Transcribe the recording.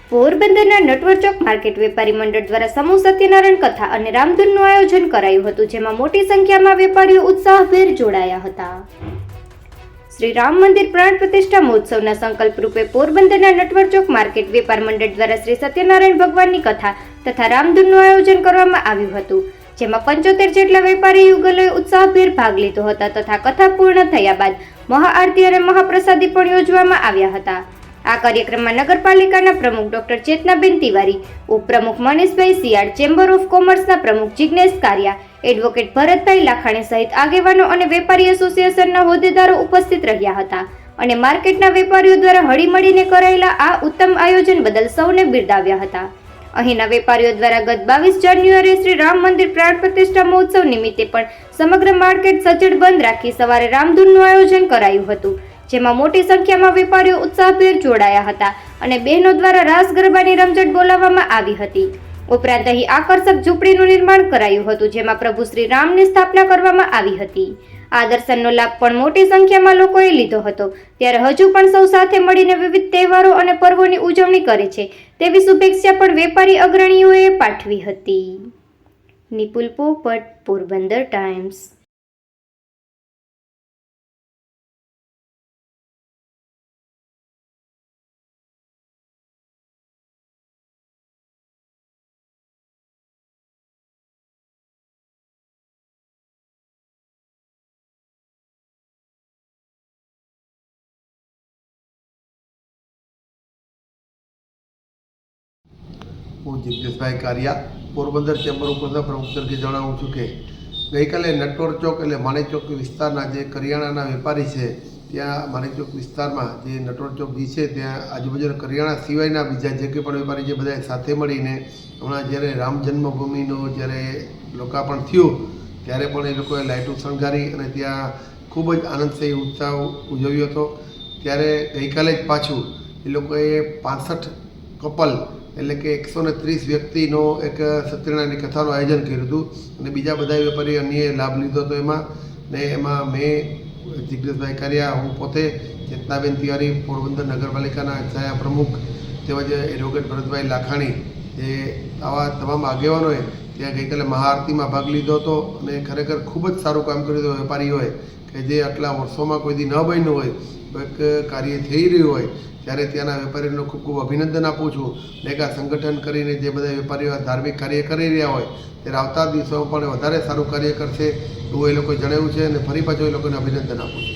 પોરબંદરના નટવર ચોક માર્કેટ વેપારી મંડળ દ્વારા સમૂહ સત્યનારાયણ કથા અને રામધૂનનું આયોજન કરાયું હતું, જેમાં મોટી સંખ્યામાં વેપારીઓ ઉત્સાહભેર જોડાયા હતા. શ્રી રામ મંદિર પ્રાણ પ્રતિષ્ઠા મહોત્સવના સંકલ્પ રૂપે પોરબંદરના નટવર ચોક માર્કેટ વેપાર મંડળ દ્વારા શ્રી સત્યનારાયણ ભગવાનની કથા તથા રામધૂનનું આયોજન કરવામાં આવ્યું હતું, જેમાં 75 જેટલા વેપારી યુગલોએ ઉત્સાહભેર ભાગ લીધો હતો તથા કથા પૂર્ણ થયા બાદ મહાઆરતી અને મહાપ્રસાદી પણ યોજવામાં આવ્યા હતા. આ કાર્યક્રમમાં નગરપાલિકાના પ્રમુખ ડોક્ટર ચેતનાબેન તિવારી, ઉપપ્રમુખ મનીષભાઈ સિયાળ, ચેમ્બર ઓફ કોમર્સના પ્રમુખ જિગ્નેશ કારિયા, એડવોકેટ ભરતભાઈ લાખાણી સહિત આગેવાનો અને વેપારી એસોસિએશનના હોદ્દેદારો ઉપસ્થિત રહ્યા હતા અને માર્કેટના વેપારીઓ દ્વારા હળીમળીને કરાયેલા આ ઉત્તમ આયોજન બદલ સૌને બિરદાવ્યા હતા. અહીંના વેપારીઓ દ્વારા ગત 22 જાન્યુઆરીએ શ્રી રામ મંદિર પ્રાણ પ્રતિષ્ઠા મહોત્સવ નિમિત્તે પણ સમગ્ર માર્કેટ સજ્જડ બંધ રાખી સવારે રામધૂનનું આયોજન કરાયું હતું, જેમાં મોટી સંખ્યામાં વેપારીઓ ઉત્સાહભેર જોડાયા હતા અને બહેનો દ્વારા રાસ ગરબાની રમઝટ બોલાવવામાં આવી હતી. ઉપરાંત અહીં આકર્ષક ઝૂંપડીનું નિર્માણ કરાયું હતું, જેમાં પ્રભુ શ્રી રામની સ્થાપના કરવામાં આવી હતી. આ દર્શનનો લાભ પણ મોટી સંખ્યામાં લોકોએ લીધો હતો. ત્યારે હજુ પણ સૌ સાથે મળીને વિવિધ તહેવારો અને પર્વોની ઉજવણી કરે છે તેવી શુભેચ્છા પણ વેપારી અગ્રણીઓએ પાઠવી હતી. નિપુલ પોપટ, પોરબંદર ટાઈમ્સ. હું જિગ્નેશભાઈ કારિયા, પોરબંદર ચેમ્બર ઉપરના પ્રમુખ તરીકે જણાવું છું કે ગઈકાલે નટવર ચોક એટલે માણેક ચોક વિસ્તારના જે કરિયાણાના વેપારી છે, ત્યાં માણેક ચોક વિસ્તારમાં જે નટવર ચોક જે છે ત્યાં આજુબાજુના કરિયાણા સિવાયના બીજા જે કંઈ પણ વેપારી જે બધા સાથે મળીને હમણાં જ્યારે રામ જન્મભૂમિનું જ્યારે લોકાર્પણ થયું ત્યારે પણ એ લોકોએ લાઇટો શણગારી અને ત્યાં ખૂબ જ આનંદથી ઉત્સાહ ઉજવ્યો હતો. ત્યારે ગઈકાલે જ પાછું એ લોકોએ 65 કપલ એટલે કે 130 વ્યક્તિનો એક સત્યનારાયણની કથાનું આયોજન કર્યું હતું અને બીજા બધા વેપારીઓ અન્ય લાભ લીધો હતો એમાં મેં જિગ્નેશભાઈ કારિયા, હું પોતે ચેતનાબેન તિવારી, પોરબંદર નગરપાલિકાના છાયા પ્રમુખ, તેમજ એડવોકેટ ભરતભાઈ લાખાણી, એ આવા તમામ આગેવાનોએ ત્યાં ગઈકાલે મહાઆરતીમાં ભાગ લીધો હતો અને ખરેખર ખૂબ જ સારું કામ કર્યું હતું વેપારીઓએ કે જે આટલા વર્ષોમાં કોઈ દી ન બન્યું હોય, કોઈક કાર્ય થઈ રહ્યું હોય ત્યારે ત્યાંના વેપારીઓને ખૂબ ખૂબ અભિનંદન આપું છું. એક આ સંગઠન કરીને જે બધા વેપારીઓ ધાર્મિક કાર્ય કરી રહ્યા હોય ત્યારે આવતા દિવસોમાં પણ વધારે સારું કાર્ય કરશે એવું એ લોકોએ જણાવ્યું છે અને ફરી પાછું એ લોકોને અભિનંદન આપું છું.